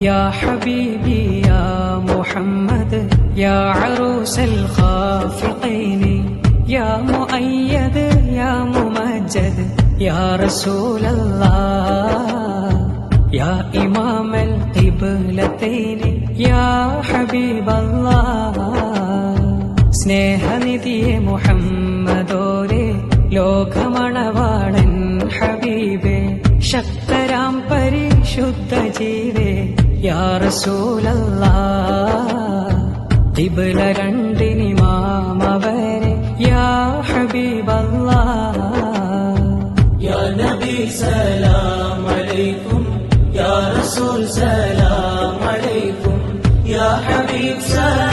يا حبيبي يا محمد يا عروس الخافقين يا مؤيد يا ممجد يا رسول الله يا إمام القبلتين يا حبيب الله സ്നേഹനിധിയെ മുഹമ്മദോരെ ലോകമണവാളൻ ഹബീബേ ശക്തരാം പരിശുദ്ധ ജീവേ യാ റസൂലല്ലാഹ് ഖിബ്ല രണ്ടിനിമാമവരെ യാ ഹബീബല്ലാഹ് യാ നബി സലാം അലൈക്കും യാ റസൂൽ സലാം അലൈക്കും യാ ഹബീബ് സലാം